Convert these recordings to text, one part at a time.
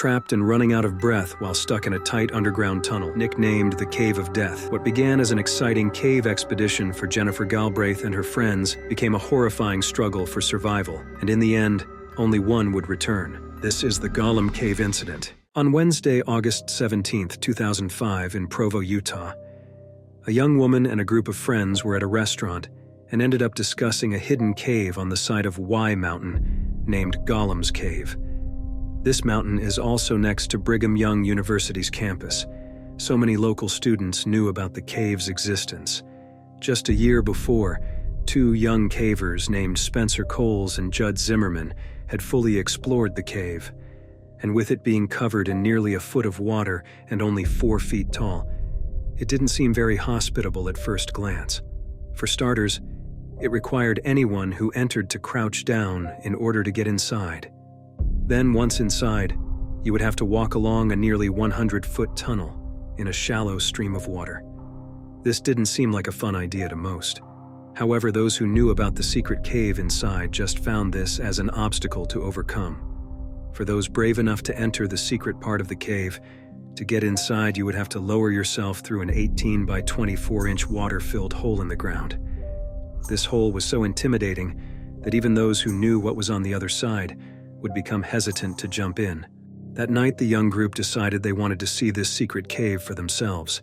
trapped and running out of breath while stuck in a tight underground tunnel, nicknamed the Cave of Death. What began as an exciting cave expedition for Jennifer Galbraith and her friends became a horrifying struggle for survival, and in the end, only one would return. This is the Gollum Cave incident. On Wednesday, August 17, 2005, in Provo, Utah, a young woman and a group of friends were at a restaurant and ended up discussing a hidden cave on the side of Y Mountain named Gollum's Cave. This mountain is also next to Brigham Young University's campus. So many local students knew about the cave's existence. Just a year before, two young cavers named Spencer Coles and Judd Zimmerman had fully explored the cave. And with it being covered in nearly a foot of water and only 4 feet tall, it didn't seem very hospitable at first glance. For starters, it required anyone who entered to crouch down in order to get inside. Then, once inside, you would have to walk along a nearly 100-foot tunnel in a shallow stream of water. This didn't seem like a fun idea to most. However, those who knew about the secret cave inside just found this as an obstacle to overcome. For those brave enough to enter the secret part of the cave, to get inside you would have to lower yourself through an 18 by 24-inch water-filled hole in the ground. This hole was so intimidating that even those who knew what was on the other side would become hesitant to jump in. That night, the young group decided they wanted to see this secret cave for themselves.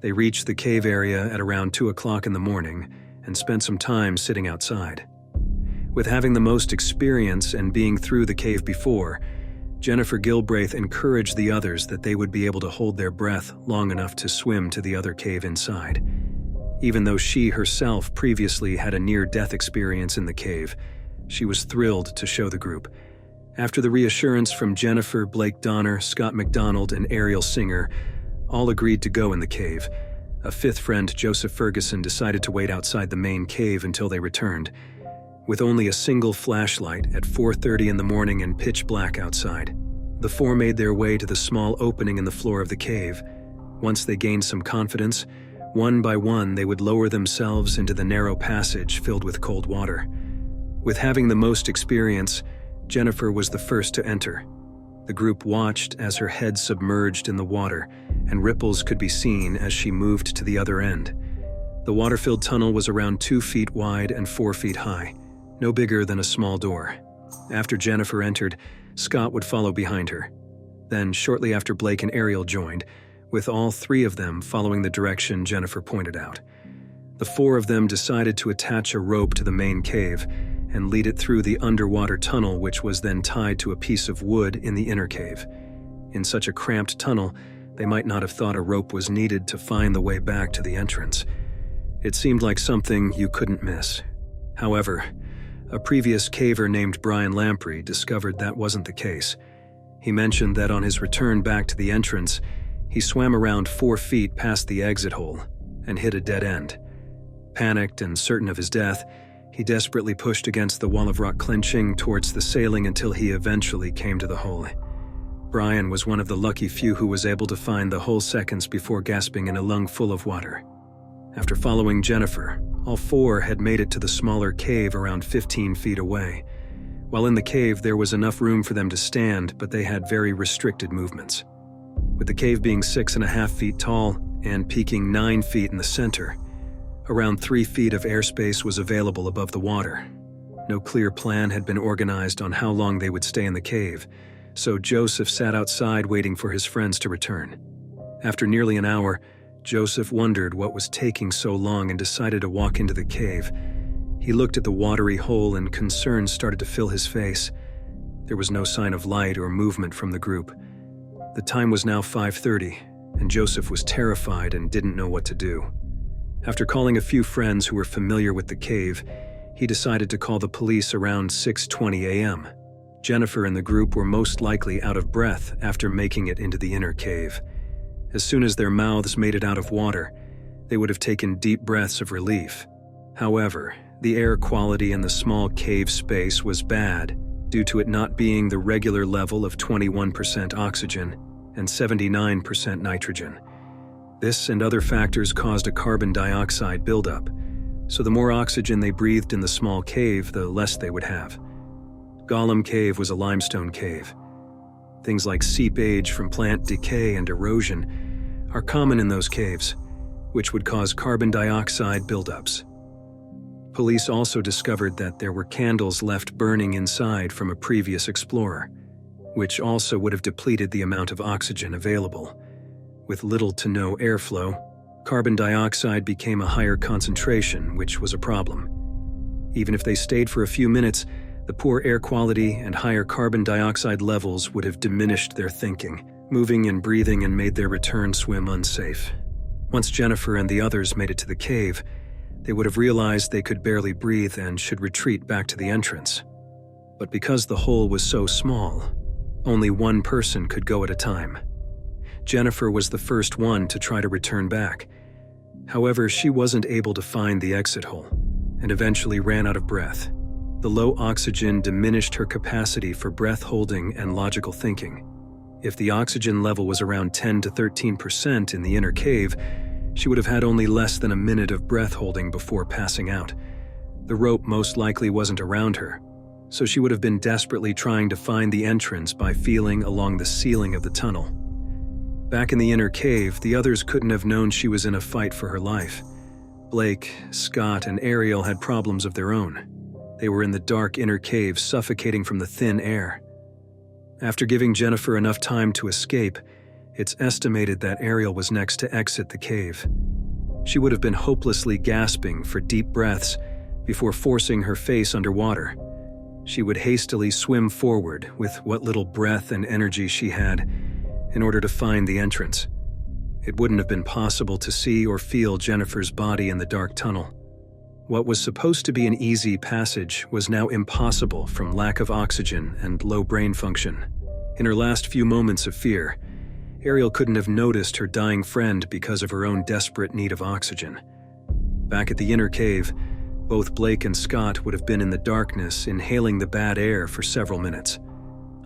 They reached the cave area at around 2 o'clock in the morning and spent some time sitting outside. With having the most experience and being through the cave before, Jennifer Galbraith encouraged the others that they would be able to hold their breath long enough to swim to the other cave inside. Even though she herself previously had a near-death experience in the cave, she was thrilled to show the group. After the reassurance from Jennifer, Blake Donner, Scott McDonald, and Ariel Singer all agreed to go in the cave, a fifth friend, Joseph Ferguson, decided to wait outside the main cave until they returned. With only a single flashlight at 4:30 in the morning and pitch black outside, the four made their way to the small opening in the floor of the cave. Once they gained some confidence, one by one they would lower themselves into the narrow passage filled with cold water. With having the most experience, Jennifer was the first to enter. The group watched as her head submerged in the water, and ripples could be seen as she moved to the other end. The water-filled tunnel was around 2 feet wide and 4 feet high, no bigger than a small door. After Jennifer entered, Scott would follow behind her. Then, shortly after, Blake and Ariel joined, with all three of them following the direction Jennifer pointed out. The four of them decided to attach a rope to the main cave and lead it through the underwater tunnel, which was then tied to a piece of wood in the inner cave. In such a cramped tunnel, they might not have thought a rope was needed to find the way back to the entrance. It seemed like something you couldn't miss. However, a previous caver named Brian Lamprey discovered that wasn't the case. He mentioned that on his return back to the entrance, he swam around 4 feet past the exit hole and hit a dead end. Panicked and certain of his death, he desperately pushed against the wall of rock, clinching towards the ceiling until he eventually came to the hole. Brian was one of the lucky few who was able to find the hole seconds before gasping in a lung full of water. After following Jennifer, all four had made it to the smaller cave around 15 feet away. While in the cave, there was enough room for them to stand, but they had very restricted movements. With the cave being 6.5 feet tall and peaking 9 feet in the center, around 3 feet of airspace was available above the water. No clear plan had been organized on how long they would stay in the cave, so Joseph sat outside waiting for his friends to return. After nearly an hour, Joseph wondered what was taking so long and decided to walk into the cave. He looked at the watery hole and concern started to fill his face. There was no sign of light or movement from the group. The time was now 5:30, and Joseph was terrified and didn't know what to do. After calling a few friends who were familiar with the cave, he decided to call the police around 6:20 a.m. Jennifer and the group were most likely out of breath after making it into the inner cave. As soon as their mouths made it out of water, they would have taken deep breaths of relief. However, the air quality in the small cave space was bad due to it not being the regular level of 21% oxygen and 79% nitrogen. This and other factors caused a carbon dioxide buildup, so the more oxygen they breathed in the small cave, the less they would have. Gollum Cave was a limestone cave. Things like seepage from plant decay and erosion are common in those caves, which would cause carbon dioxide buildups. Police also discovered that there were candles left burning inside from a previous explorer, which also would have depleted the amount of oxygen available. With little to no airflow, carbon dioxide became a higher concentration, which was a problem. Even if they stayed for a few minutes, the poor air quality and higher carbon dioxide levels would have diminished their thinking, moving and breathing, and made their return swim unsafe. Once Jennifer and the others made it to the cave, they would have realized they could barely breathe and should retreat back to the entrance. But because the hole was so small, only one person could go at a time. Jennifer was the first one to try to return back. However, she wasn't able to find the exit hole and eventually ran out of breath. The low oxygen diminished her capacity for breath holding and logical thinking. If the oxygen level was around 10 to 13% in the inner cave, she would have had only less than a minute of breath holding before passing out. The rope most likely wasn't around her, so she would have been desperately trying to find the entrance by feeling along the ceiling of the tunnel. Back in the inner cave, the others couldn't have known she was in a fight for her life. Blake, Scott, and Ariel had problems of their own. They were in the dark inner cave, suffocating from the thin air. After giving Jennifer enough time to escape, it's estimated that Ariel was next to exit the cave. She would have been hopelessly gasping for deep breaths before forcing her face underwater. She would hastily swim forward with what little breath and energy she had in order to find the entrance. It wouldn't have been possible to see or feel Jennifer's body in the dark tunnel. What was supposed to be an easy passage was now impossible from lack of oxygen and low brain function. In her last few moments of fear, Ariel couldn't have noticed her dying friend because of her own desperate need of oxygen. Back at the inner cave, both Blake and Scott would have been in the darkness, inhaling the bad air for several minutes.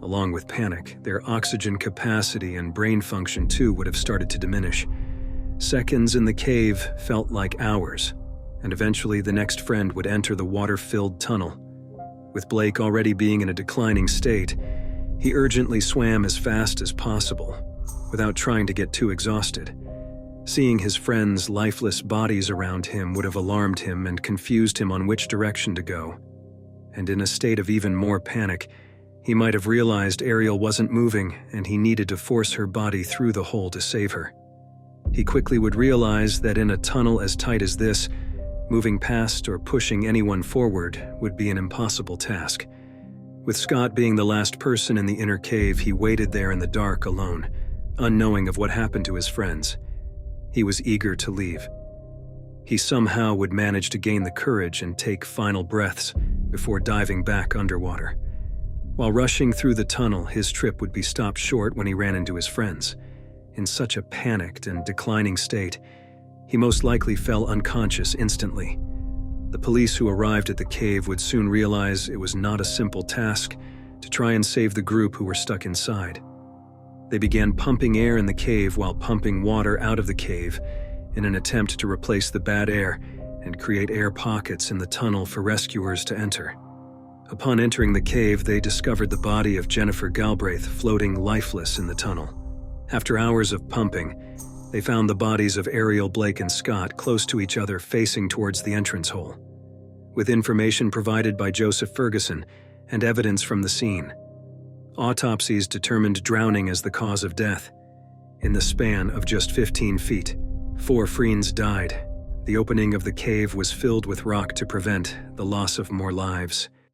Along with panic, their oxygen capacity and brain function too would have started to diminish. Seconds in the cave felt like hours, and eventually the next friend would enter the water-filled tunnel. With Blake already being in a declining state, he urgently swam as fast as possible, without trying to get too exhausted. Seeing his friends' lifeless bodies around him would have alarmed him and confused him on which direction to go. And in a state of even more panic, he might have realized Ariel wasn't moving and he needed to force her body through the hole to save her. He quickly would realize that in a tunnel as tight as this, moving past or pushing anyone forward would be an impossible task. With Scott being the last person in the inner cave, he waited there in the dark alone, unknowing of what happened to his friends. He was eager to leave. He somehow would manage to gain the courage and take final breaths before diving back underwater. While rushing through the tunnel, his trip would be stopped short when he ran into his friends. In such a panicked and declining state, he most likely fell unconscious instantly. The police who arrived at the cave would soon realize it was not a simple task to try and save the group who were stuck inside. They began pumping air in the cave while pumping water out of the cave in an attempt to replace the bad air and create air pockets in the tunnel for rescuers to enter. Upon entering the cave, they discovered the body of Jennifer Galbraith floating lifeless in the tunnel. After hours of pumping, they found the bodies of Ariel, Blake, and Scott close to each other, facing towards the entrance hole. With information provided by Joseph Ferguson and evidence from the scene, autopsies determined drowning as the cause of death. In the span of just 15 feet, 4 friends died. The opening of the cave was filled with rock to prevent the loss of more lives.